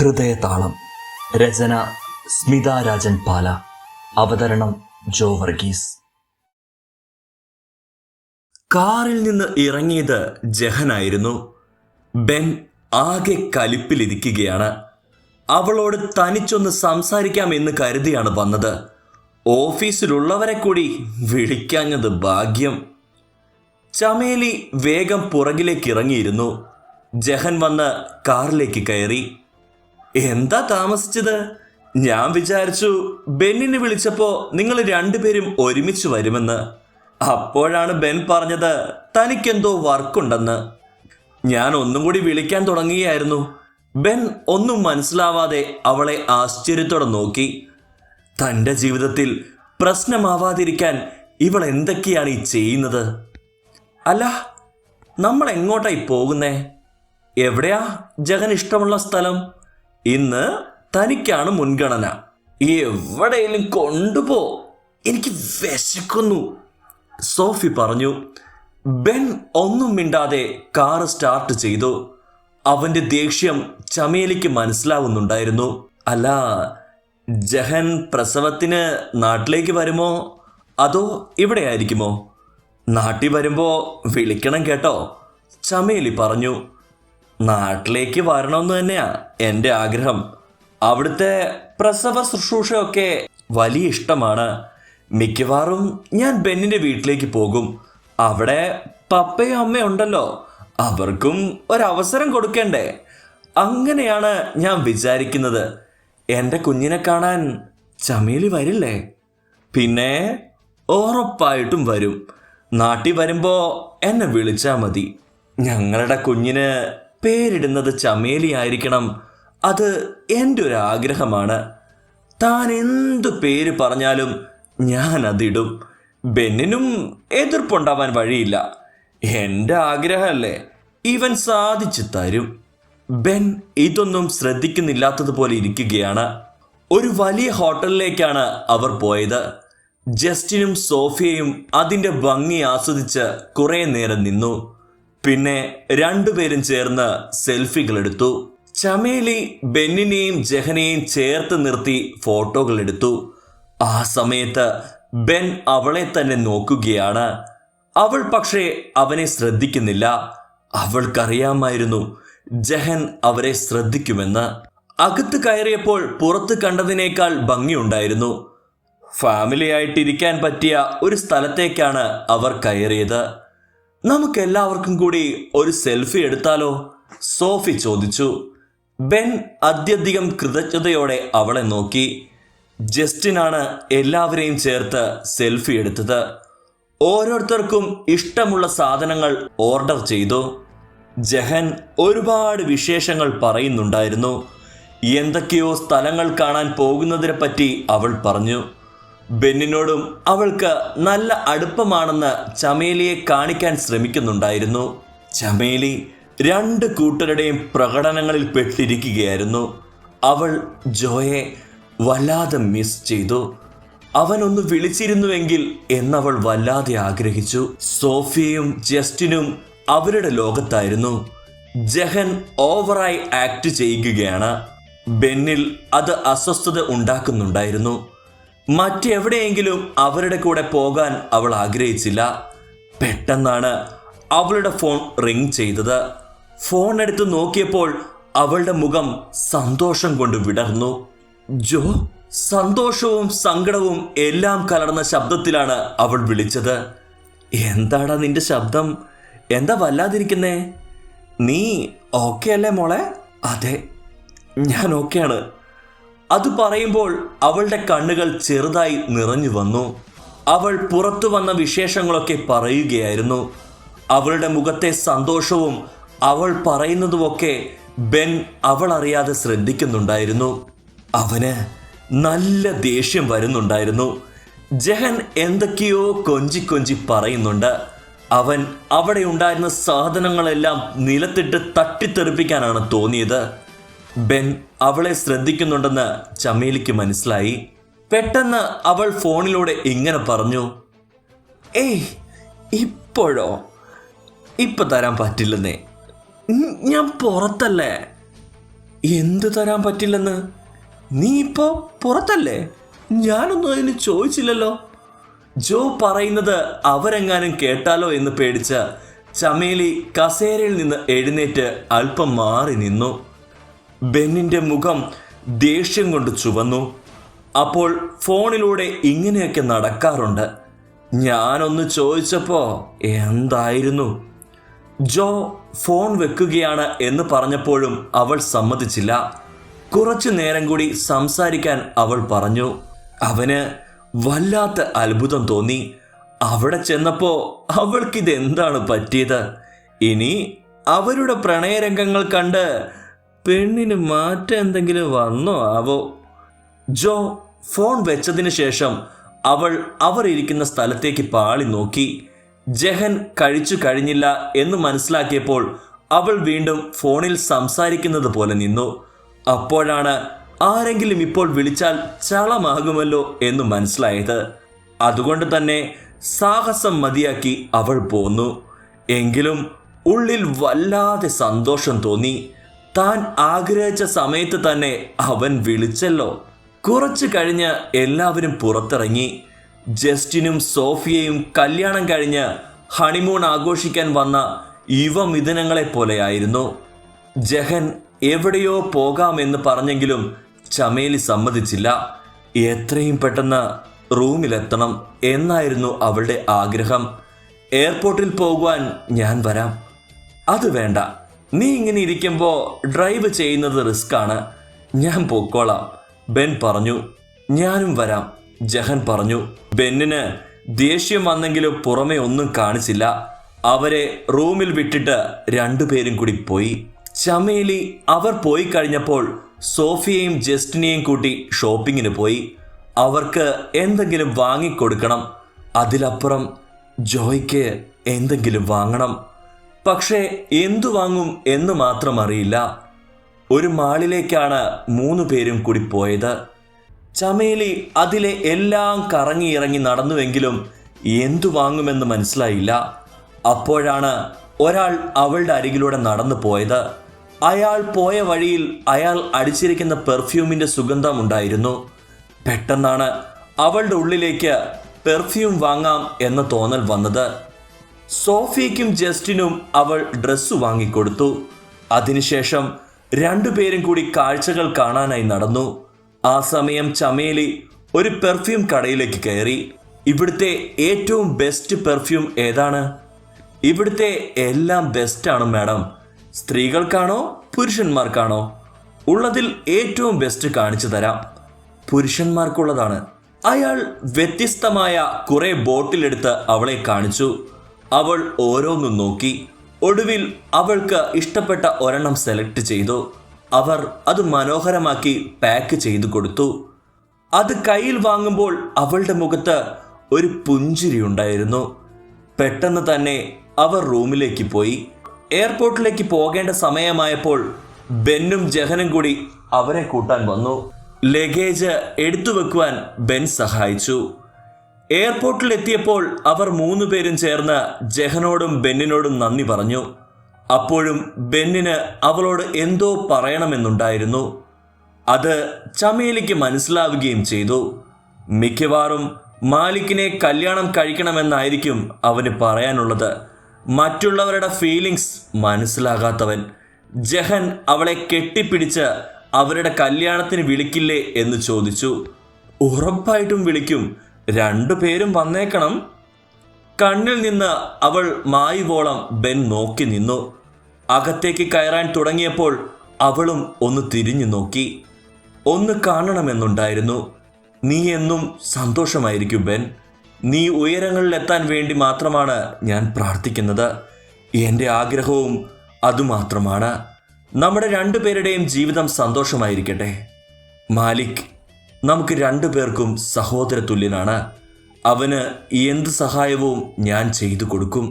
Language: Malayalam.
ഹൃദയതാളം. രചന സ്മിത രാജൻ പാല. അവതരണം ജോ വർഗീസ്. കാറിൽ നിന്ന് ഇറങ്ങിയത് ജഹനായിരുന്നു. ബെൻ ആകെ കലിപ്പിലിരിക്കുകയാണ്. അവളോട് തനിച്ചൊന്ന് സംസാരിക്കാമെന്ന് കരുതിയാണ് വന്നത്. ഓഫീസിലുള്ളവരെ കൂടി വിളിക്കാഞ്ഞത് ഭാഗ്യം. ചമേലി വേഗം പുറകിലേക്ക് ഇറങ്ങിയിരുന്നു. ജഹൻ വന്ന് കാറിലേക്ക് കയറി. എന്താ താമസിച്ചത്? ഞാൻ വിചാരിച്ചു ബെന്നിനെ വിളിച്ചപ്പോ നിങ്ങൾ രണ്ടുപേരും ഒരുമിച്ച് വരുമെന്ന്. അപ്പോഴാണ് ബെൻ പറഞ്ഞത് തനിക്കെന്തോ വർക്കുണ്ടെന്ന്. ഞാൻ ഒന്നും കൂടി വിളിക്കാൻ തുടങ്ങിയായിരുന്നു. ബെൻ ഒന്നും മനസ്സിലാവാതെ അവളെ ആശ്ചര്യത്തോടെ നോക്കി. തൻ്റെ ജീവിതത്തിൽ പ്രശ്നമാവാതിരിക്കാൻ ഇവൾ എന്തൊക്കെയാണ് ഈ ചെയ്യുന്നത്? അല്ല, നമ്മൾ എങ്ങോട്ടായി പോകുന്നേ? എവിടെയാ ജഗൻ ഇഷ്ടമുള്ള സ്ഥലം? ഇന്ന് തനിക്കാണ് മുൻഗണന. എവിടെയെങ്കിലും കൊണ്ടുപോ, എനിക്ക് വിശക്കുന്നു, സോഫി പറഞ്ഞു. ബെൻ ഒന്നും മിണ്ടാതെ കാർ സ്റ്റാർട്ട് ചെയ്തു. അവന്റെ ദേഷ്യം ചമേലിക്ക് മനസ്സിലാവുന്നുണ്ടായിരുന്നു. അല്ല, ജഹൻ പ്രസവത്തിന് നാട്ടിലേക്ക് വരുമോ അതോ ഇവിടെ ആയിരിക്കുമോ? നാട്ടിൽ വരുമ്പോ വിളിക്കണം കേട്ടോ, ചമേലി പറഞ്ഞു. നാട്ടിലേക്ക് വരണമെന്ന് തന്നെയാ എൻ്റെ ആഗ്രഹം. അവിടുത്തെ പ്രസവ ശുശ്രൂഷയൊക്കെ വലിയ ഇഷ്ടമാണ്. മിക്കവാറും ഞാൻ ബെന്നിൻ്റെ വീട്ടിലേക്ക് പോകും. അവിടെ പപ്പയും അമ്മയും ഉണ്ടല്ലോ, അവർക്കും ഒരവസരം കൊടുക്കണ്ടേ? അങ്ങനെയാണ് ഞാൻ വിചാരിക്കുന്നത്. എൻ്റെ കുഞ്ഞിനെ കാണാൻ ചമേലി വരില്ലേ? പിന്നെ ഉറപ്പായിട്ടും വരും. നാട്ടിൽ വരുമ്പോൾ എന്നെ വിളിച്ചാൽ മതി. ഞങ്ങളുടെ കുഞ്ഞിന് പേരിടുന്നത് ചമേലി ആയിരിക്കണം. അത് എൻ്റെ ഒരു ആഗ്രഹമാണ്. താൻ എന്തു പേര് പറഞ്ഞാലും ഞാൻ അതിടും. ബെന്നിനും എതിർപ്പുണ്ടാവാൻ വഴിയില്ല. എൻ്റെ ആഗ്രഹമല്ലേ, ഇവൻ സാധിച്ചു തരും. ബെൻ ഇതൊന്നും ശ്രദ്ധിക്കുന്നില്ലാത്തതുപോലെ ഇരിക്കുകയാണ്. ഒരു വലിയ ഹോട്ടലിലേക്കാണ് അവർ പോയത്. ജസ്റ്റിനും സോഫിയയും അതിൻ്റെ ഭംഗി ആസ്വദിച്ച് കുറേ നേരം നിന്നു. പിന്നെ രണ്ടുപേരും ചേർന്ന് സെൽഫികൾ എടുത്തു. ചമേലി ബെന്നിനെയും ജഹനെയും ചേർത്ത് നിർത്തി ഫോട്ടോകൾ എടുത്തു. ആ സമയത്ത് ബെൻ അവളെ തന്നെ നോക്കുകയാണ്. അവൾ പക്ഷേ അവനെ ശ്രദ്ധിക്കുന്നില്ല. അവൾക്കറിയാമായിരുന്നു ജഹൻ അവരെ ശ്രദ്ധിക്കുമെന്ന്. അകത്ത് കയറിയപ്പോൾ പുറത്ത് കണ്ടതിനേക്കാൾ ഭംഗിയുണ്ടായിരുന്നു. ഫാമിലി ആയിട്ടിരിക്കാൻ പറ്റിയ ഒരു സ്ഥലത്തേക്കാണ് അവർ കയറിയത്. നമുക്കെല്ലാവർക്കും കൂടി ഒരു സെൽഫി എടുത്താലോ? സോഫി ചോദിച്ചു. ബെൻ അത്യധികം കൃതജ്ഞതയോടെ അവളെ നോക്കി. ജസ്റ്റിനാണ് എല്ലാവരെയും ചേർത്ത് സെൽഫി എടുത്തത്. ഓരോരുത്തർക്കും ഇഷ്ടമുള്ള സാധനങ്ങൾ ഓർഡർ ചെയ്തു. ജഹൻ ഒരുപാട് വിശേഷങ്ങൾ പറയുന്നുണ്ടായിരുന്നു. എന്തൊക്കെയോ സ്ഥലങ്ങൾ കാണാൻ പോകുന്നതിനെ പറ്റി അവൾ പറഞ്ഞു. ബെന്നിനോടും അവൾക്ക് നല്ല അടുപ്പമാണെന്ന് ചമേലിയെ കാണിക്കാൻ ശ്രമിക്കുന്നുണ്ടായിരുന്നു. ചമേലി രണ്ട് കൂട്ടരുടെയും പ്രകടനങ്ങളിൽ പെട്ടിരിക്കുകയായിരുന്നു. അവൾ ജോയെ വല്ലാതെ മിസ് ചെയ്തു. അവനൊന്ന് വിളിച്ചിരുന്നുവെങ്കിൽ എന്നവൾ വല്ലാതെ ആഗ്രഹിച്ചു. സോഫിയയും ജസ്റ്റിനും അവരുടെ ലോകത്തായിരുന്നു. ജഹൻ ഓവറായി ആക്ട് ചെയ്യുകയാണ്. ബെന്നിൽ അത് അസ്വസ്ഥത ഉണ്ടാക്കുന്നുണ്ടായിരുന്നു. മറ്റെവിടെയെങ്കിലും അവരുടെ കൂടെ പോകാൻ അവൾ ആഗ്രഹിച്ചില്ല. പെട്ടെന്നാണ് അവളുടെ ഫോൺ റിങ് ചെയ്തത്. ഫോൺ എടുത്ത് നോക്കിയപ്പോൾ അവളുടെ മുഖം സന്തോഷം കൊണ്ട് വിടർന്നു. ജോ. സന്തോഷവും സങ്കടവും എല്ലാം കലർന്ന ശബ്ദത്തിലാണ് അവൾ വിളിച്ചത്. എന്താടാ നിന്റെ ശബ്ദം? എന്താ വല്ലാതിരിക്കുന്നേ? നീ ഓക്കെ അല്ലേ മോളെ? അതെ, ഞാൻ ഓക്കെയാണ്. അത് പറയുമ്പോൾ അവളുടെ കണ്ണുകൾ ചെറുതായി നിറഞ്ഞു വന്നു. അവൾ പുറത്തു വന്ന വിശേഷങ്ങളൊക്കെ പറയുകയായിരുന്നു. അവളുടെ മുഖത്തെ സന്തോഷവും അവൾ പറയുന്നതുമൊക്കെ ബെൻ അവൾ അറിയാതെ ശ്രദ്ധിക്കുന്നുണ്ടായിരുന്നു. അവന് നല്ല ദേഷ്യം വരുന്നുണ്ടായിരുന്നു. ജഹൻ എന്തൊക്കെയോ കൊഞ്ചി കൊഞ്ചി പറയുന്നുണ്ട്. അവൻ അവിടെ ഉണ്ടായിരുന്ന സാധനങ്ങളെല്ലാം നിലത്തിട്ട് തട്ടിത്തെറിപ്പിക്കാനാണ് തോന്നിയത്. ബെൻ അവളെ ശ്രദ്ധിക്കുന്നുണ്ടെന്ന് ചമേലിക്ക് മനസ്സിലായി. പെട്ടെന്ന് അവൾ ഫോണിലൂടെ ഇങ്ങനെ പറഞ്ഞു. ഏയ്, ഇപ്പോഴോ? ഇപ്പൊ തരാൻ പറ്റില്ലെന്നേ, ഞാൻ പുറത്തല്ലേ. എന്തു തരാൻ പറ്റില്ലെന്ന്? നീ ഇപ്പോ പുറത്തല്ലേ? ഞാനൊന്നും അതിന് ചോദിച്ചില്ലല്ലോ. ജോ പറയുന്നത് അവരെങ്ങാനും കേട്ടാലോ എന്ന് പേടിച്ച ചമേലി കസേരയിൽ നിന്ന് എഴുന്നേറ്റ് അല്പം മാറി നിന്നു. ബെന്നിന്റെ മുഖം ദേഷ്യം കൊണ്ട് ചുവന്നു. അപ്പോൾ ഫോണിലൂടെ ഇങ്ങനെയൊക്കെ നടക്കാറുണ്ട്. ഞാനൊന്ന് ചോദിച്ചപ്പോ എന്തായിരുന്നു? ജോ ഫോൺ വെക്കുകയാണ് എന്ന് പറഞ്ഞപ്പോഴും അവൾ സമ്മതിച്ചില്ല. കുറച്ചു നേരം കൂടി സംസാരിക്കാൻ അവൾ പറഞ്ഞു. അവന് വല്ലാത്ത അത്ഭുതം തോന്നി. അവിടെ ചെന്നപ്പോ അവൾക്കിതെന്താണ് പറ്റിയത്? ഇനി അവരുടെ പ്രണയരംഗങ്ങൾ കണ്ട് പെണ്ണിന് മാറ്റം എന്തെങ്കിലും വന്നോ ആവോ? ജോ ഫോൺ വെച്ചതിന് ശേഷം അവർ ഇരിക്കുന്ന സ്ഥലത്തേക്ക് പാളി നോക്കി. ജഹൻ കഴിച്ചു കഴിഞ്ഞില്ല എന്ന് മനസ്സിലാക്കിയപ്പോൾ അവൾ വീണ്ടും ഫോണിൽ സംസാരിക്കുന്നത് പോലെ നിന്നു. അപ്പോഴാണ് ആരെങ്കിലും ഇപ്പോൾ വിളിച്ചാൽ ചളമാകുമല്ലോ എന്ന് മനസ്സിലായത്. അതുകൊണ്ട് തന്നെ സാഹസം മതിയാക്കി അവൾ പോന്നു. എങ്കിലും ഉള്ളിൽ വല്ലാതെ സന്തോഷം തോന്നി. താൻ ആഗ്രഹിച്ച സമയത്ത് തന്നെ അവൻ വിളിച്ചല്ലോ. കുറച്ചു കഴിഞ്ഞ് എല്ലാവരും പുറത്തിറങ്ങി. ജസ്റ്റിനും സോഫിയയും കല്യാണം കഴിഞ്ഞ് ഹണിമൂൺ ആഘോഷിക്കാൻ വന്ന യുവമിഥുനങ്ങളെ പോലെയായിരുന്നു. ജഹൻ എവിടെയോ പോകാമെന്ന് പറഞ്ഞെങ്കിലും ചമേലി സമ്മതിച്ചില്ല. എത്രയും പെട്ടെന്ന് റൂമിലെത്തണം എന്നായിരുന്നു അവളുടെ ആഗ്രഹം. എയർപോർട്ടിൽ പോകുവാൻ ഞാൻ വരാം. അത് വേണ്ട, നീ ഇങ്ങനെ ഇരിക്കുമ്പോൾ ഡ്രൈവ് ചെയ്യുന്നത് റിസ്ക്കാണ്. ഞാൻ പൊക്കോളാം, ബെൻ പറഞ്ഞു. ഞാനും വരാം, ജഹൻ പറഞ്ഞു. ബെന്നിന് ദേഷ്യം വന്നെങ്കിലും പുറമെ ഒന്നും കാണിച്ചില്ല. അവരെ റൂമിൽ വിട്ടിട്ട് രണ്ടുപേരും കൂടി പോയി. ചമേലി അവർ പോയി കഴിഞ്ഞപ്പോൾ സോഫിയയും ജസ്റ്റിനെയും കൂട്ടി ഷോപ്പിങ്ങിന് പോയി. അവർക്ക് എന്തെങ്കിലും വാങ്ങിക്കൊടുക്കണം. അതിലപ്പുറം ജോയ്ക്ക് എന്തെങ്കിലും വാങ്ങണം. പക്ഷേ എന്തു വാങ്ങും എന്ന് മാത്രം അറിയില്ല. ഒരു മാളിലേക്കാണ് 3 പേരും കൂടി പോയത്. ചമേലി അതിലെ എല്ലാം കറങ്ങി ഇറങ്ങി നടന്നുവെങ്കിലും എന്തു വാങ്ങുമെന്ന് മനസ്സിലായില്ല. അപ്പോഴാണ് ഒരാൾ അവളുടെ അരികിലൂടെ നടന്നു പോയത്. അയാൾ പോയ വഴിയിൽ അയാൾ അടിച്ചിരിക്കുന്ന പെർഫ്യൂമിന്റെ സുഗന്ധം ഉണ്ടായിരുന്നു. പെട്ടെന്നാണ് അവളുടെ ഉള്ളിലേക്ക് പെർഫ്യൂം വാങ്ങാം എന്ന തോന്നൽ വന്നത്. സോഫിയയ്ക്കും ജസ്റ്റിനും അവൾ ഡ്രസ്സ് വാങ്ങിക്കൊടുത്തു. അതിനുശേഷം രണ്ടുപേരും കൂടി കാഴ്ചകൾ കാണാനായി നടന്നു. ആ സമയം ചമേലി ഒരു പെർഫ്യൂം കടയിലേക്ക് കയറി. ഇവിടുത്തെ ഏറ്റവും ബെസ്റ്റ് പെർഫ്യൂം ഏതാണ്? ഇവിടുത്തെ എല്ലാം ബെസ്റ്റാണ് മാഡം. സ്ത്രീകൾക്കാണോ പുരുഷന്മാർക്കാണോ? ഉള്ളതിൽ ഏറ്റവും ബെസ്റ്റ് കാണിച്ചു തരാം. പുരുഷന്മാർക്കുള്ളതാണ്. അയാൾ വ്യത്യസ്തമായ കുറെ ബോട്ടിലെടുത്ത് അവളെ കാണിച്ചു. അവൾ ഓരോന്നും നോക്കി. ഒടുവിൽ അവൾക്ക് ഇഷ്ടപ്പെട്ട ഒരെണ്ണം സെലക്ട് ചെയ്തു. അവർ അത് മനോഹരമാക്കി പാക്ക് ചെയ്തു കൊടുത്തു. അത് കയ്യിൽ വാങ്ങുമ്പോൾ അവളുടെ മുഖത്ത് ഒരു പുഞ്ചിരി ഉണ്ടായിരുന്നു. പെട്ടെന്ന് തന്നെ അവർ റൂമിലേക്ക് പോയി. എയർപോർട്ടിലേക്ക് പോകേണ്ട സമയമായപ്പോൾ ബെന്നും ജഹനും കൂടി അവരെ കൂട്ടാൻ വന്നു. ലഗേജ് എടുത്തു വെക്കുവാൻ ബെൻ സഹായിച്ചു. എയർപോർട്ടിൽ എത്തിയപ്പോൾ അവർ 3 പേരും ചേർന്ന് ജഹനോടും ബെന്നിനോടും നന്ദി പറഞ്ഞു. അപ്പോഴും ബെന്നിന് അവളോട് എന്തോ പറയണമെന്നുണ്ടായിരുന്നു. അത് ചമേലിക്ക് മനസ്സിലാവുകയും ചെയ്തു. മിക്കവാറും മാലിക്കിനെ കല്യാണം കഴിക്കണമെന്നായിരിക്കും അവന് പറയാനുള്ളത്. മറ്റുള്ളവരുടെ ഫീലിങ്സ് മനസ്സിലാകാത്തവൻ. ജഹൻ അവളെ കെട്ടിപ്പിടിച്ച് അവരുടെ കല്യാണത്തിന് വിളിക്കില്ലേ എന്ന് ചോദിച്ചു. ഉറപ്പായിട്ടും വിളിക്കും, 2 പേരും വന്നേക്കണം. കണ്ണിൽ നിന്ന് അവൾ മായുവോളം ബെൻ നോക്കി നിന്നു. അകത്തേക്ക് കയറാൻ തുടങ്ങിയപ്പോൾ അവളും ഒന്ന് തിരിഞ്ഞു നോക്കി. ഒന്ന് കാണണമെന്നുണ്ടായിരുന്നു. നീ എന്നും സന്തോഷമായിരിക്കും ബെൻ. നീ ഉയരങ്ങളിലെത്താൻ വേണ്ടി മാത്രമാണ് ഞാൻ പ്രാർത്ഥിക്കുന്നത്. എൻ്റെ ആഗ്രഹവും അതുമാത്രമാണ്. നമ്മുടെ 2 പേരുടെയും ജീവിതം സന്തോഷമായിരിക്കട്ടെ. മാലിക് നമുക്ക് 2 പേർക്കും സഹോദര തുല്യനാണ്. അവന് എന്ത് സഹായവും ഞാൻ ചെയ്തു കൊടുക്കും.